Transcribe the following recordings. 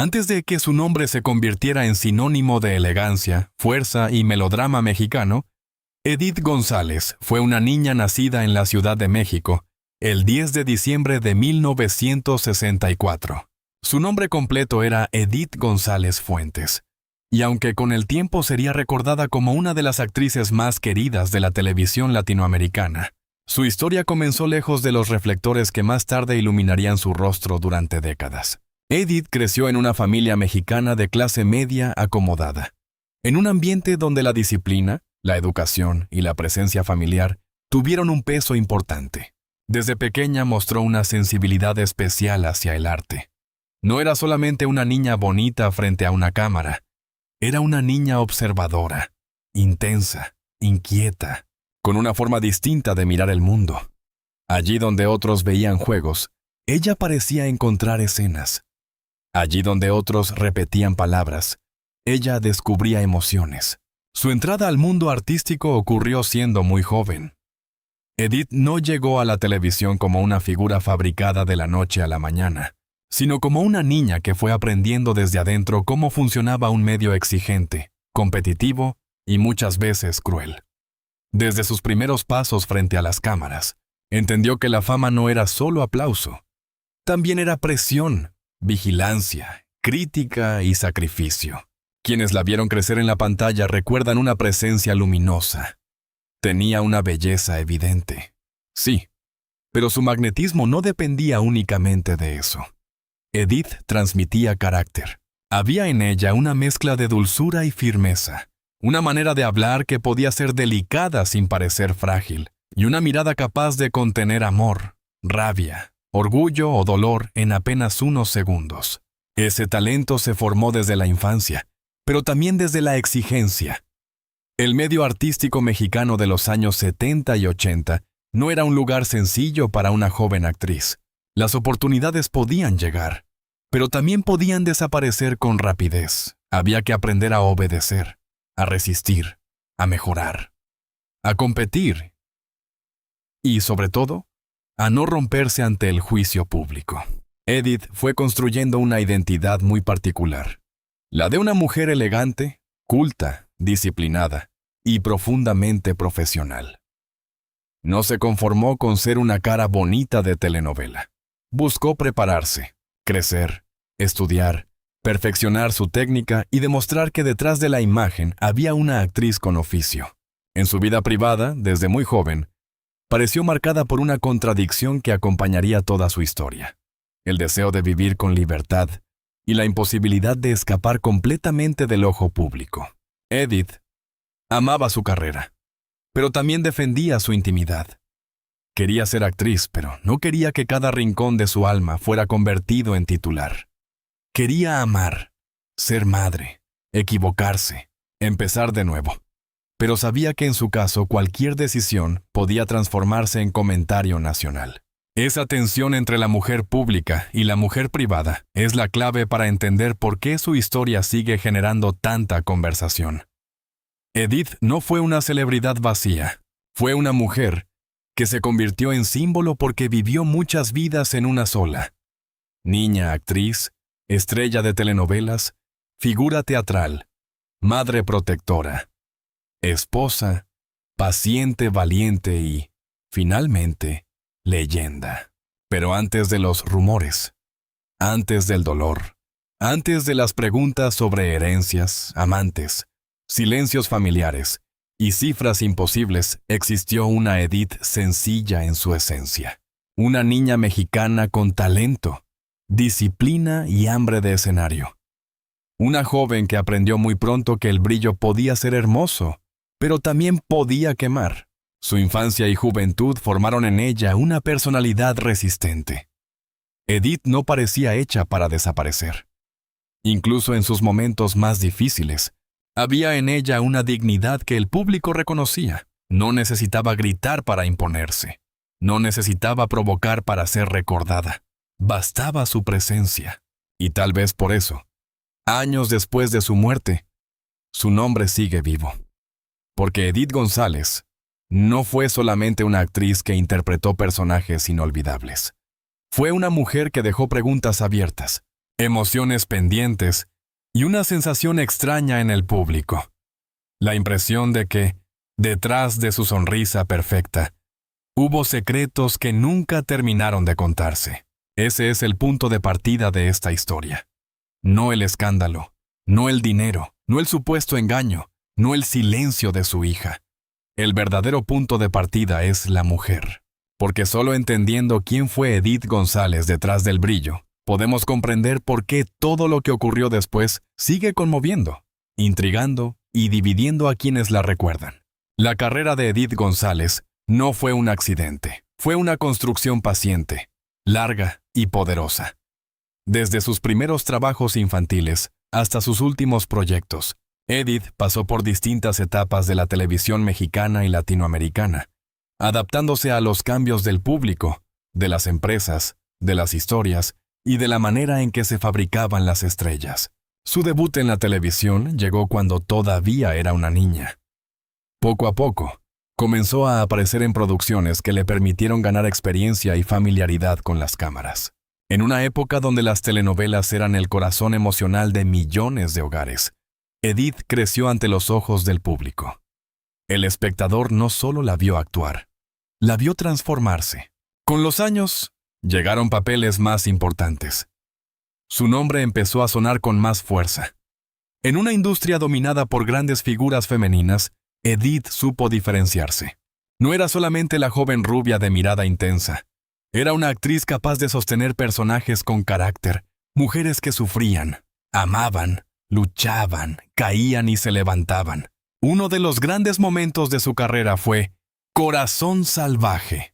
Antes de que su nombre se convirtiera en sinónimo de elegancia, fuerza y melodrama mexicano, Edith González fue una niña nacida en la Ciudad de México el 10 de diciembre de 1964. Su nombre completo era Edith González Fuentes, y aunque con el tiempo sería recordada como una de las actrices más queridas de la televisión latinoamericana, su historia comenzó lejos de los reflectores que más tarde iluminarían su rostro durante décadas. Edith creció en una familia mexicana de clase media acomodada, en un ambiente donde la disciplina, la educación y la presencia familiar tuvieron un peso importante. Desde pequeña mostró una sensibilidad especial hacia el arte. No era solamente una niña bonita frente a una cámara, era una niña observadora, intensa, inquieta, con una forma distinta de mirar el mundo. Allí donde otros veían juegos, ella parecía encontrar escenas. Allí donde otros repetían palabras, ella descubría emociones. Su entrada al mundo artístico ocurrió siendo muy joven. Edith no llegó a la televisión como una figura fabricada de la noche a la mañana, sino como una niña que fue aprendiendo desde adentro cómo funcionaba un medio exigente, competitivo y muchas veces cruel. Desde sus primeros pasos frente a las cámaras, entendió que la fama no era solo aplauso, también era presión, vigilancia, crítica y sacrificio. Quienes la vieron crecer en la pantalla recuerdan una presencia luminosa. Tenía una belleza evidente. Sí, pero su magnetismo no dependía únicamente de eso. Edith transmitía carácter. Había en ella una mezcla de dulzura y firmeza, una manera de hablar que podía ser delicada sin parecer frágil, y una mirada capaz de contener amor, rabia, orgullo o dolor en apenas unos segundos. Ese talento se formó desde la infancia, pero también desde la exigencia. El medio artístico mexicano de los años 70 y 80 no era un lugar sencillo para una joven actriz. Las oportunidades podían llegar, pero también podían desaparecer con rapidez. Había que aprender a obedecer, a resistir, a mejorar, a competir y, sobre todo, a no romperse ante el juicio público. Edith fue construyendo una identidad muy particular, la de una mujer elegante, culta, disciplinada y profundamente profesional. No se conformó con ser una cara bonita de telenovela. Buscó prepararse, crecer, estudiar, perfeccionar su técnica y demostrar que detrás de la imagen había una actriz con oficio. En su vida privada, desde muy joven, pareció marcada por una contradicción que acompañaría toda su historia: el deseo de vivir con libertad y la imposibilidad de escapar completamente del ojo público. Edith amaba su carrera, pero también defendía su intimidad. Quería ser actriz, pero no quería que cada rincón de su alma fuera convertido en titular. Quería amar, ser madre, equivocarse, empezar de nuevo. Pero sabía que en su caso cualquier decisión podía transformarse en comentario nacional. Esa tensión entre la mujer pública y la mujer privada es la clave para entender por qué su historia sigue generando tanta conversación. Edith no fue una celebridad vacía, fue una mujer que se convirtió en símbolo porque vivió muchas vidas en una sola. Niña actriz, estrella de telenovelas, figura teatral, madre protectora, esposa, paciente valiente y, finalmente, leyenda. Pero antes de los rumores, antes del dolor, antes de las preguntas sobre herencias, amantes, silencios familiares y cifras imposibles, existió una Edith sencilla en su esencia. Una niña mexicana con talento, disciplina y hambre de escenario. Una joven que aprendió muy pronto que el brillo podía ser hermoso, pero también podía quemar. Su infancia y juventud formaron en ella una personalidad resistente. Edith no parecía hecha para desaparecer. Incluso en sus momentos más difíciles, había en ella una dignidad que el público reconocía. No necesitaba gritar para imponerse. No necesitaba provocar para ser recordada. Bastaba su presencia. Y tal vez por eso, años después de su muerte, su nombre sigue vivo. Porque Edith González no fue solamente una actriz que interpretó personajes inolvidables. Fue una mujer que dejó preguntas abiertas, emociones pendientes y una sensación extraña en el público. La impresión de que, detrás de su sonrisa perfecta, hubo secretos que nunca terminaron de contarse. Ese es el punto de partida de esta historia. No el escándalo, no el dinero, no el supuesto engaño, no el silencio de su hija. El verdadero punto de partida es la mujer. Porque solo entendiendo quién fue Edith González detrás del brillo, podemos comprender por qué todo lo que ocurrió después sigue conmoviendo, intrigando y dividiendo a quienes la recuerdan. La carrera de Edith González no fue un accidente, fue una construcción paciente, larga y poderosa. Desde sus primeros trabajos infantiles hasta sus últimos proyectos, Edith pasó por distintas etapas de la televisión mexicana y latinoamericana, adaptándose a los cambios del público, de las empresas, de las historias y de la manera en que se fabricaban las estrellas. Su debut en la televisión llegó cuando todavía era una niña. Poco a poco, comenzó a aparecer en producciones que le permitieron ganar experiencia y familiaridad con las cámaras. En una época donde las telenovelas eran el corazón emocional de millones de hogares, Edith creció ante los ojos del público. El espectador no solo la vio actuar, la vio transformarse. Con los años, llegaron papeles más importantes. Su nombre empezó a sonar con más fuerza. En una industria dominada por grandes figuras femeninas, Edith supo diferenciarse. No era solamente la joven rubia de mirada intensa. Era una actriz capaz de sostener personajes con carácter, mujeres que sufrían, amaban, luchaban, caían y se levantaban. Uno de los grandes momentos de su carrera fue Corazón Salvaje,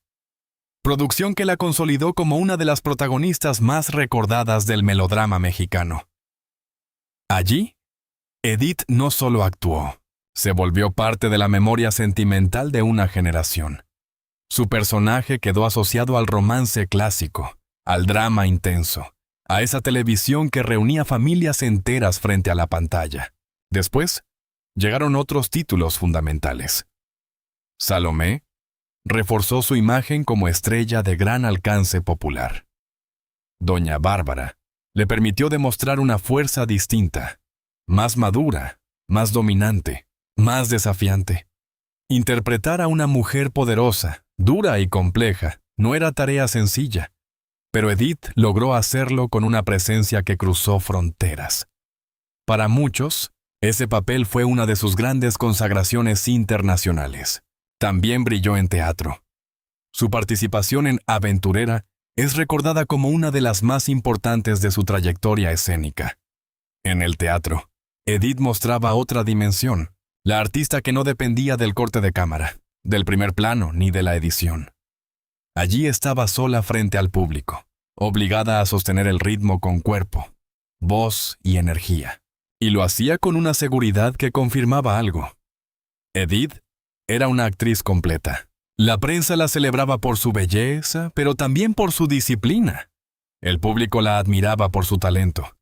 producción que la consolidó como una de las protagonistas más recordadas del melodrama mexicano. Allí, Edith no solo actuó, se volvió parte de la memoria sentimental de una generación. Su personaje quedó asociado al romance clásico, al drama intenso, a esa televisión que reunía familias enteras frente a la pantalla. Después, llegaron otros títulos fundamentales. Salomé reforzó su imagen como estrella de gran alcance popular. Doña Bárbara le permitió demostrar una fuerza distinta, más madura, más dominante, más desafiante. Interpretar a una mujer poderosa, dura y compleja, no era tarea sencilla, pero Edith logró hacerlo con una presencia que cruzó fronteras. Para muchos, ese papel fue una de sus grandes consagraciones internacionales. También brilló en teatro. Su participación en Aventurera es recordada como una de las más importantes de su trayectoria escénica. En el teatro, Edith mostraba otra dimensión, la artista que no dependía del corte de cámara, del primer plano ni de la edición. Allí estaba sola frente al público, obligada a sostener el ritmo con cuerpo, voz y energía. Y lo hacía con una seguridad que confirmaba algo. Edith era una actriz completa. La prensa la celebraba por su belleza, pero también por su disciplina. El público la admiraba por su talento,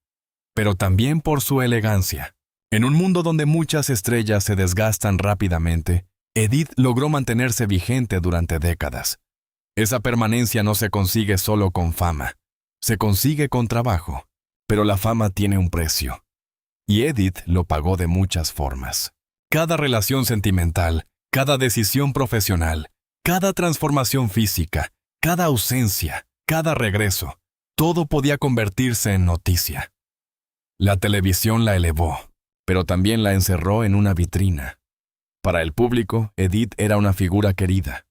pero también por su elegancia. En un mundo donde muchas estrellas se desgastan rápidamente, Edith logró mantenerse vigente durante décadas. Esa permanencia no se consigue solo con fama, se consigue con trabajo, pero la fama tiene un precio. Y Edith lo pagó de muchas formas. Cada relación sentimental, cada decisión profesional, cada transformación física, cada ausencia, cada regreso, todo podía convertirse en noticia. La televisión la elevó, pero también la encerró en una vitrina. Para el público, Edith era una figura querida.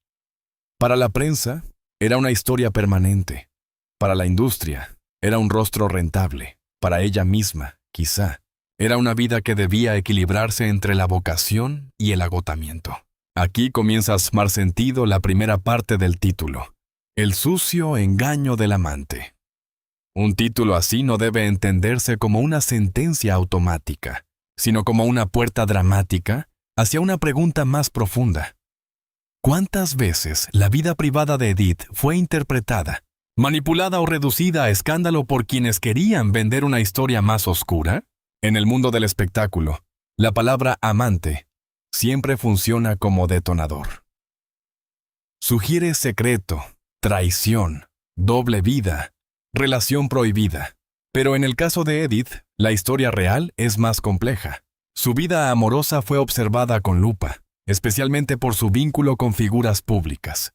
Para la prensa, era una historia permanente. Para la industria, era un rostro rentable. Para ella misma, quizá, era una vida que debía equilibrarse entre la vocación y el agotamiento. Aquí comienza a tomar sentido la primera parte del título, El sucio engaño del amante. Un título así no debe entenderse como una sentencia automática, sino como una puerta dramática hacia una pregunta más profunda. ¿Cuántas veces la vida privada de Edith fue interpretada, manipulada o reducida a escándalo por quienes querían vender una historia más oscura? En el mundo del espectáculo, la palabra amante siempre funciona como detonador. Sugiere secreto, traición, doble vida, relación prohibida. Pero en el caso de Edith, la historia real es más compleja. Su vida amorosa fue observada con lupa, especialmente por su vínculo con figuras públicas.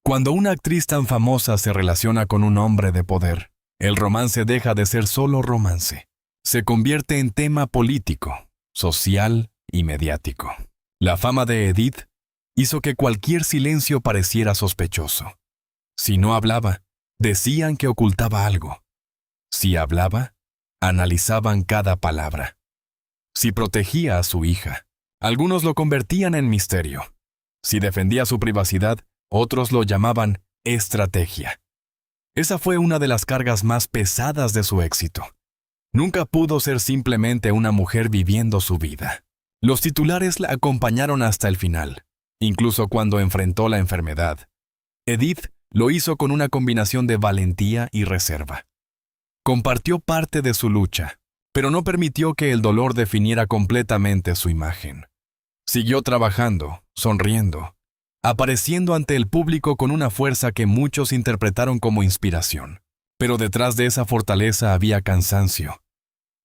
Cuando una actriz tan famosa se relaciona con un hombre de poder, el romance deja de ser solo romance. Se convierte en tema político, social y mediático. La fama de Edith hizo que cualquier silencio pareciera sospechoso. Si no hablaba, decían que ocultaba algo. Si hablaba, analizaban cada palabra. Si protegía a su hija, algunos lo convertían en misterio. Si defendía su privacidad, otros lo llamaban estrategia. Esa fue una de las cargas más pesadas de su éxito. Nunca pudo ser simplemente una mujer viviendo su vida. Los titulares la acompañaron hasta el final, incluso cuando enfrentó la enfermedad. Edith lo hizo con una combinación de valentía y reserva. Compartió parte de su lucha, pero no permitió que el dolor definiera completamente su imagen. Siguió trabajando, sonriendo, apareciendo ante el público con una fuerza que muchos interpretaron como inspiración. Pero detrás de esa fortaleza había cansancio.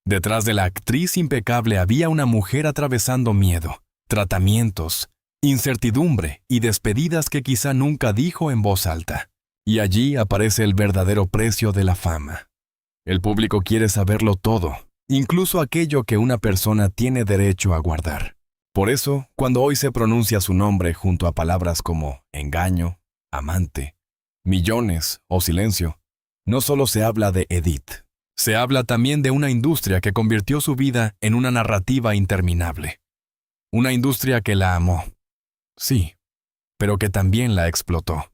Detrás de la actriz impecable había una mujer atravesando miedo, tratamientos, incertidumbre y despedidas que quizá nunca dijo en voz alta. Y allí aparece el verdadero precio de la fama. El público quiere saberlo todo, incluso aquello que una persona tiene derecho a guardar. Por eso, cuando hoy se pronuncia su nombre junto a palabras como engaño, amante, millones o silencio, no solo se habla de Edith, se habla también de una industria que convirtió su vida en una narrativa interminable. Una industria que la amó, sí, pero que también la explotó.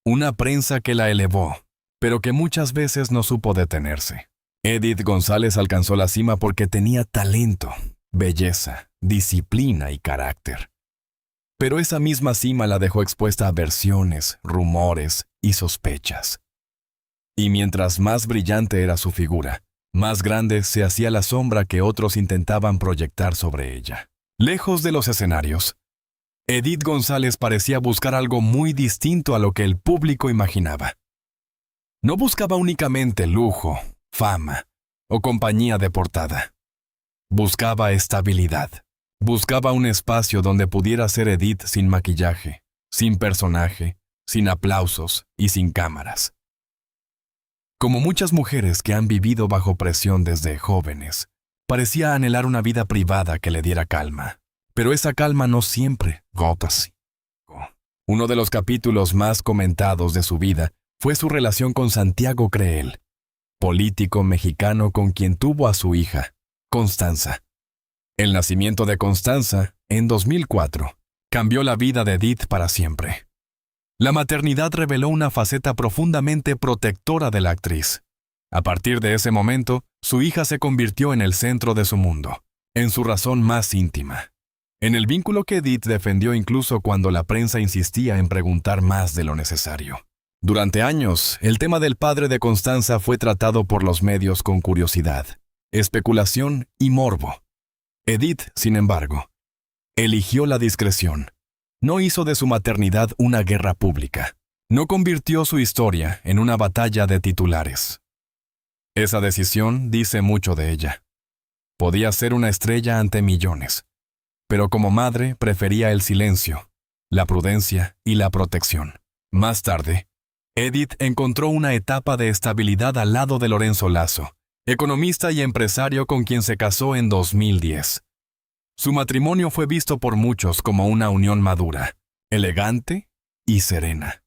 Una prensa que la elevó, pero que muchas veces no supo detenerse. Edith González alcanzó la cima porque tenía talento, belleza, disciplina y carácter. Pero esa misma cima la dejó expuesta a versiones, rumores y sospechas. Y mientras más brillante era su figura, más grande se hacía la sombra que otros intentaban proyectar sobre ella. Lejos de los escenarios, Edith González parecía buscar algo muy distinto a lo que el público imaginaba. No buscaba únicamente lujo, fama o compañía de portada. Buscaba estabilidad. Buscaba un espacio donde pudiera ser Edith sin maquillaje, sin personaje, sin aplausos y sin cámaras. Como muchas mujeres que han vivido bajo presión desde jóvenes, parecía anhelar una vida privada que le diera calma. Pero esa calma no siempre gotas. Uno de los capítulos más comentados de su vida fue su relación con Santiago Creel, político mexicano con quien tuvo a su hija, Constanza. El nacimiento de Constanza, en 2004, cambió la vida de Edith para siempre. La maternidad reveló una faceta profundamente protectora de la actriz. A partir de ese momento, su hija se convirtió en el centro de su mundo, en su razón más íntima. En el vínculo que Edith defendió incluso cuando la prensa insistía en preguntar más de lo necesario. Durante años, el tema del padre de Constanza fue tratado por los medios con curiosidad, especulación y morbo. Edith, sin embargo, eligió la discreción. No hizo de su maternidad una guerra pública. No convirtió su historia en una batalla de titulares. Esa decisión dice mucho de ella. Podía ser una estrella ante millones, pero como madre prefería el silencio, la prudencia y la protección. Más tarde, Edith encontró una etapa de estabilidad al lado de Lorenzo Lazo, economista y empresario con quien se casó en 2010. Su matrimonio fue visto por muchos como una unión madura, elegante y serena.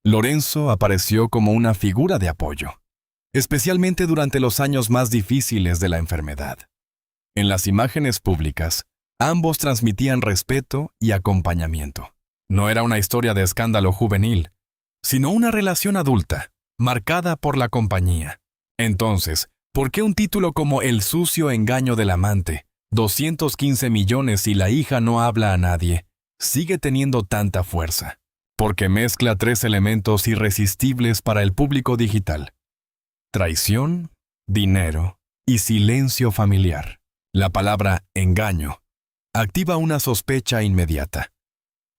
Lorenzo apareció como una figura de apoyo, especialmente durante los años más difíciles de la enfermedad. En las imágenes públicas, ambos transmitían respeto y acompañamiento. No era una historia de escándalo juvenil, sino una relación adulta, marcada por la compañía. Entonces, ¿por qué un título como El sucio engaño del amante, 215 millones y la hija no habla a nadie, sigue teniendo tanta fuerza? Porque mezcla tres elementos irresistibles para el público digital: traición, dinero y silencio familiar. La palabra engaño activa una sospecha inmediata.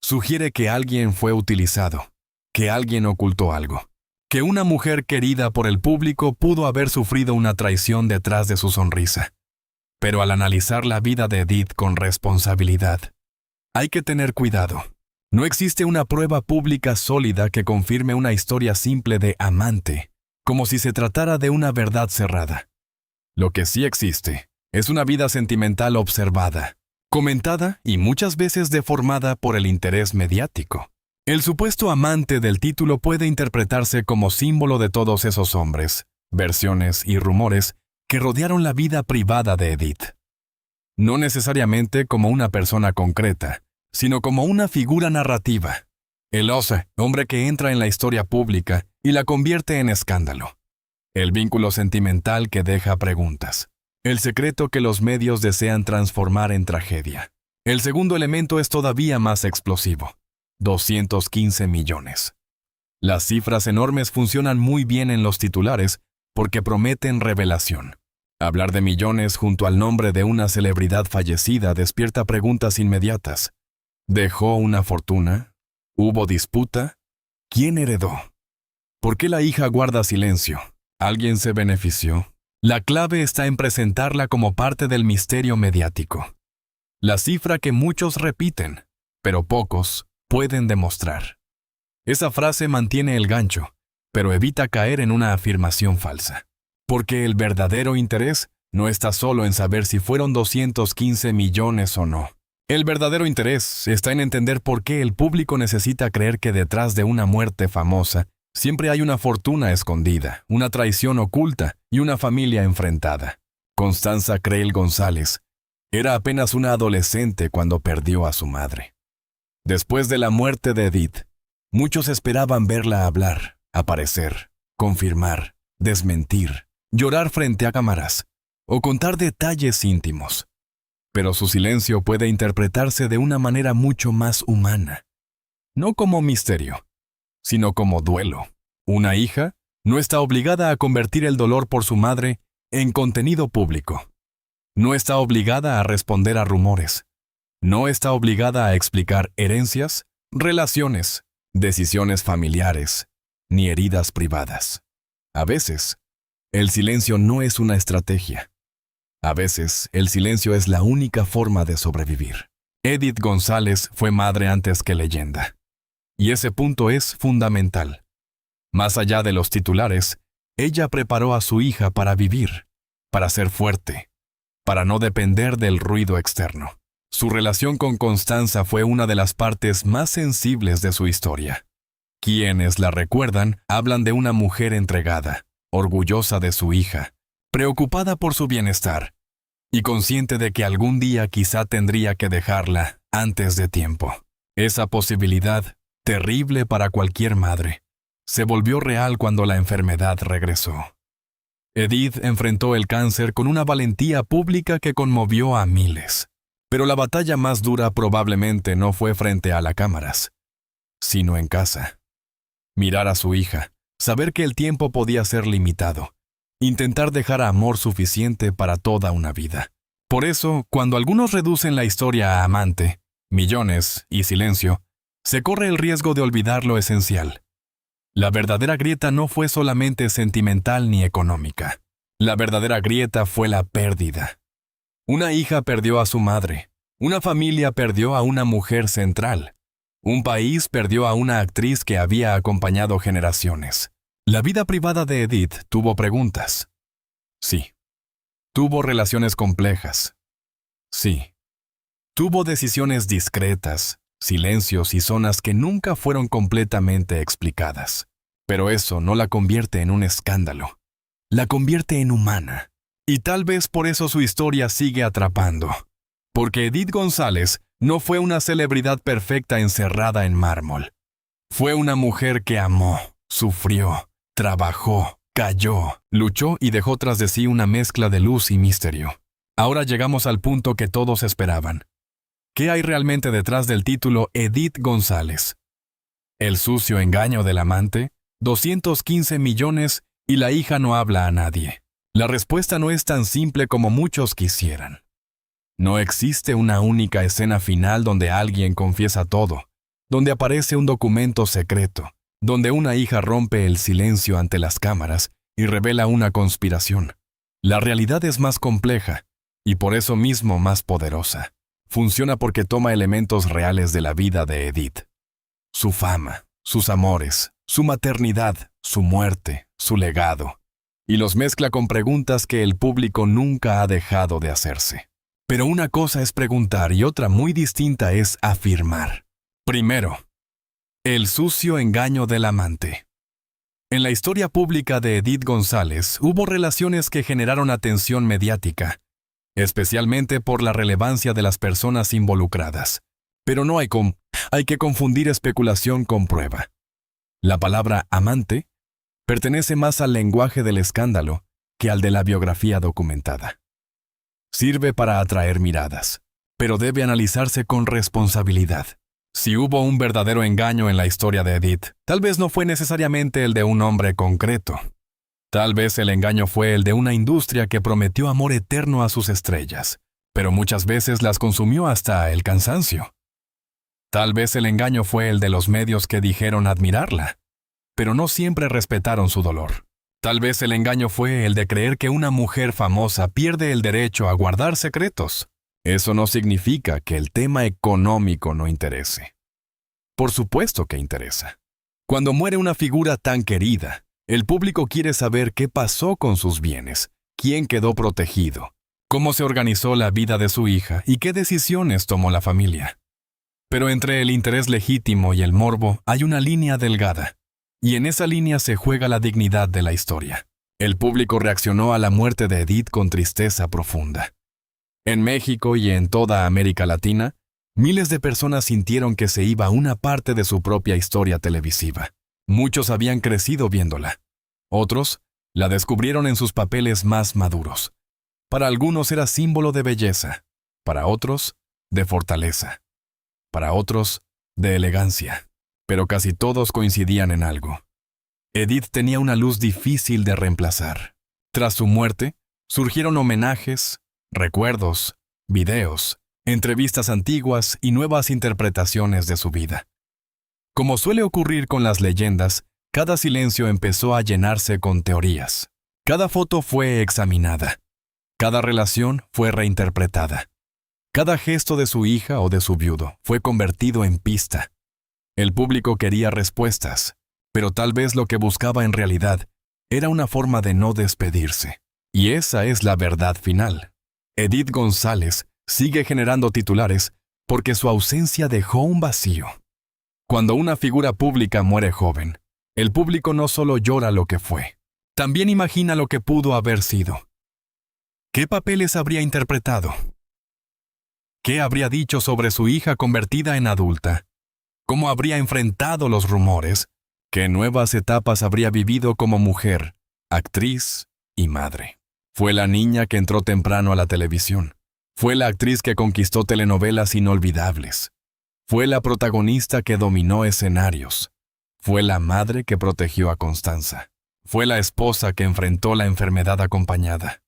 Sugiere que alguien fue utilizado, que alguien ocultó algo. que una mujer querida por el público pudo haber sufrido una traición detrás de su sonrisa. Pero al analizar la vida de Edith con responsabilidad, hay que tener cuidado. No existe una prueba pública sólida que confirme una historia simple de amante, como si se tratara de una verdad cerrada. Lo que sí existe es una vida sentimental observada, comentada y muchas veces deformada por el interés mediático. El supuesto amante del título puede interpretarse como símbolo de todos esos hombres, versiones y rumores que rodearon la vida privada de Edith. No necesariamente como una persona concreta, sino como una figura narrativa. El hombre que entra en la historia pública y la convierte en escándalo. El vínculo sentimental que deja preguntas. El secreto que los medios desean transformar en tragedia. El segundo elemento es todavía más explosivo. 215 millones. Las cifras enormes funcionan muy bien en los titulares porque prometen revelación. Hablar de millones junto al nombre de una celebridad fallecida despierta preguntas inmediatas. ¿Dejó una fortuna? ¿Hubo disputa? ¿Quién heredó? ¿Por qué la hija guarda silencio? ¿Alguien se benefició? La clave está en presentarla como parte del misterio mediático. La cifra que muchos repiten, pero pocos pueden demostrar. Esa frase mantiene el gancho, pero evita caer en una afirmación falsa. Porque el verdadero interés no está solo en saber si fueron 215 millones o no. El verdadero interés está en entender por qué el público necesita creer que detrás de una muerte famosa siempre hay una fortuna escondida, una traición oculta y una familia enfrentada. Constanza Creel González era apenas una adolescente cuando perdió a su madre. Después de la muerte de Edith, muchos esperaban verla hablar, aparecer, confirmar, desmentir, llorar frente a cámaras o contar detalles íntimos. Pero su silencio puede interpretarse de una manera mucho más humana. No como misterio, sino como duelo. Una hija no está obligada a convertir el dolor por su madre en contenido público. No está obligada a responder a rumores. No está obligada a explicar herencias, relaciones, decisiones familiares, ni heridas privadas. A veces, el silencio no es una estrategia. A veces, el silencio es la única forma de sobrevivir. Edith González fue madre antes que leyenda. Y ese punto es fundamental. Más allá de los titulares, ella preparó a su hija para vivir, para ser fuerte, para no depender del ruido externo. Su relación con Constanza fue una de las partes más sensibles de su historia. Quienes la recuerdan hablan de una mujer entregada, orgullosa de su hija, preocupada por su bienestar y consciente de que algún día quizá tendría que dejarla antes de tiempo. Esa posibilidad, terrible para cualquier madre, se volvió real cuando la enfermedad regresó. Edith enfrentó el cáncer con una valentía pública que conmovió a miles. Pero la batalla más dura probablemente no fue frente a las cámaras, sino en casa. Mirar a su hija, saber que el tiempo podía ser limitado, intentar dejar amor suficiente para toda una vida. Por eso, cuando algunos reducen la historia a amante, millones y silencio, se corre el riesgo de olvidar lo esencial. La verdadera grieta no fue solamente sentimental ni económica. La verdadera grieta fue la pérdida. Una hija perdió a su madre, una familia perdió a una mujer central, un país perdió a una actriz que había acompañado generaciones. La vida privada de Edith tuvo preguntas. Sí. Tuvo relaciones complejas. Sí. Tuvo decisiones discretas, silencios y zonas que nunca fueron completamente explicadas. Pero eso no la convierte en un escándalo. La convierte en humana. Y tal vez por eso su historia sigue atrapando. Porque Edith González no fue una celebridad perfecta encerrada en mármol. Fue una mujer que amó, sufrió, trabajó, cayó, luchó y dejó tras de sí una mezcla de luz y misterio. Ahora llegamos al punto que todos esperaban. ¿Qué hay realmente detrás del título Edith González? ¿El sucio engaño del amante? 215 millones y la hija no habla a nadie. La respuesta no es tan simple como muchos quisieran. No existe una única escena final donde alguien confiesa todo, donde aparece un documento secreto, donde una hija rompe el silencio ante las cámaras y revela una conspiración. La realidad es más compleja y por eso mismo más poderosa. Funciona porque toma elementos reales de la vida de Edith. Su fama, sus amores, su maternidad, su muerte, su legado, y los mezcla con preguntas que el público nunca ha dejado de hacerse. Pero una cosa es preguntar y otra muy distinta es afirmar. Primero, el sucio engaño del amante. En la historia pública de Edith González hubo relaciones que generaron atención mediática, especialmente por la relevancia de las personas involucradas. Pero no hay que confundir especulación con prueba. La palabra amante pertenece más al lenguaje del escándalo que al de la biografía documentada. Sirve para atraer miradas, pero debe analizarse con responsabilidad. Si hubo un verdadero engaño en la historia de Edith, tal vez no fue necesariamente el de un hombre concreto. Tal vez el engaño fue el de una industria que prometió amor eterno a sus estrellas, pero muchas veces las consumió hasta el cansancio. Tal vez el engaño fue el de los medios que dijeron admirarla, pero no siempre respetaron su dolor. Tal vez el engaño fue el de creer que una mujer famosa pierde el derecho a guardar secretos. Eso no significa que el tema económico no interese. Por supuesto que interesa. Cuando muere una figura tan querida, el público quiere saber qué pasó con sus bienes, quién quedó protegido, cómo se organizó la vida de su hija y qué decisiones tomó la familia. Pero entre el interés legítimo y el morbo hay una línea delgada, y en esa línea se juega la dignidad de la historia. El público reaccionó a la muerte de Edith con tristeza profunda. En México y en toda América Latina, miles de personas sintieron que se iba una parte de su propia historia televisiva. Muchos habían crecido viéndola. Otros la descubrieron en sus papeles más maduros. Para algunos era símbolo de belleza, para otros, de fortaleza, para otros, de elegancia. Pero casi todos coincidían en algo. Edith tenía una luz difícil de reemplazar. Tras su muerte, surgieron homenajes, recuerdos, videos, entrevistas antiguas y nuevas interpretaciones de su vida. Como suele ocurrir con las leyendas, cada silencio empezó a llenarse con teorías. Cada foto fue examinada. Cada relación fue reinterpretada. Cada gesto de su hija o de su viudo fue convertido en pista. El público quería respuestas, pero tal vez lo que buscaba en realidad era una forma de no despedirse. Y esa es la verdad final. Edith González sigue generando titulares porque su ausencia dejó un vacío. Cuando una figura pública muere joven, el público no solo llora lo que fue, también imagina lo que pudo haber sido. ¿Qué papeles habría interpretado? ¿Qué habría dicho sobre su hija convertida en adulta? ¿Cómo habría enfrentado los rumores? ¿Qué nuevas etapas habría vivido como mujer, actriz y madre? Fue la niña que entró temprano a la televisión. Fue la actriz que conquistó telenovelas inolvidables. Fue la protagonista que dominó escenarios. Fue la madre que protegió a Constanza. Fue la esposa que enfrentó la enfermedad acompañada.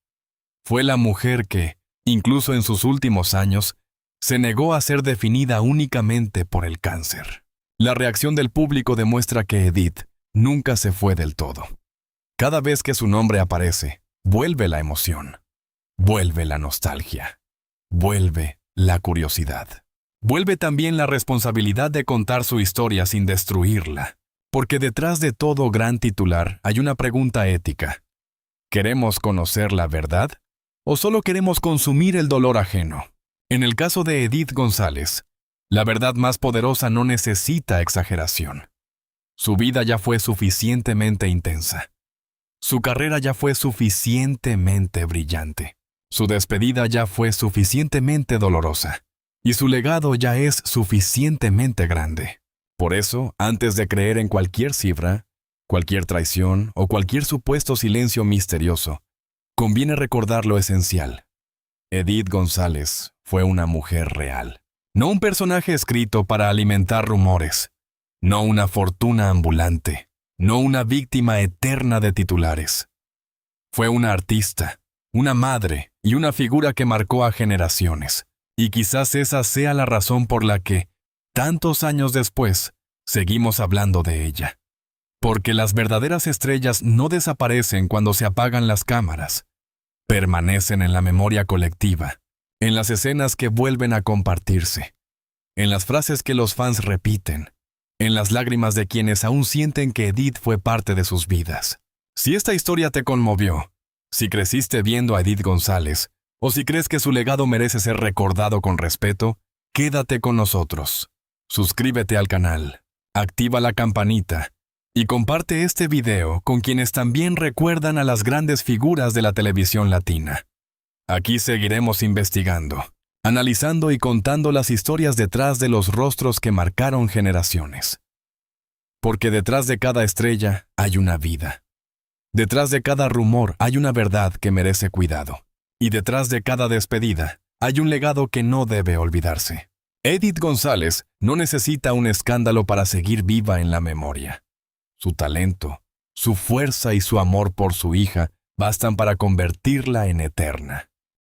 Fue la mujer que, incluso en sus últimos años, se negó a ser definida únicamente por el cáncer. La reacción del público demuestra que Edith nunca se fue del todo. Cada vez que su nombre aparece, vuelve la emoción, vuelve la nostalgia, vuelve la curiosidad. Vuelve también la responsabilidad de contar su historia sin destruirla, porque detrás de todo gran titular hay una pregunta ética. ¿Queremos conocer la verdad o solo queremos consumir el dolor ajeno? En el caso de Edith González, la verdad más poderosa no necesita exageración. Su vida ya fue suficientemente intensa. Su carrera ya fue suficientemente brillante. Su despedida ya fue suficientemente dolorosa. Y su legado ya es suficientemente grande. Por eso, antes de creer en cualquier cifra, cualquier traición o cualquier supuesto silencio misterioso, conviene recordar lo esencial. Edith González fue una mujer real. No un personaje escrito para alimentar rumores. No una fortuna ambulante. No una víctima eterna de titulares. Fue una artista, una madre y una figura que marcó a generaciones. Y quizás esa sea la razón por la que, tantos años después, seguimos hablando de ella. Porque las verdaderas estrellas no desaparecen cuando se apagan las cámaras. Permanecen en la memoria colectiva, en las escenas que vuelven a compartirse, en las frases que los fans repiten, en las lágrimas de quienes aún sienten que Edith fue parte de sus vidas. Si esta historia te conmovió, si creciste viendo a Edith González, o si crees que su legado merece ser recordado con respeto, quédate con nosotros. Suscríbete al canal, activa la campanita y comparte este video con quienes también recuerdan a las grandes figuras de la televisión latina. Aquí seguiremos investigando, analizando y contando las historias detrás de los rostros que marcaron generaciones. Porque detrás de cada estrella hay una vida. Detrás de cada rumor hay una verdad que merece cuidado. Y detrás de cada despedida hay un legado que no debe olvidarse. Edith González no necesita un escándalo para seguir viva en la memoria. Su talento, su fuerza y su amor por su hija bastan para convertirla en eterna.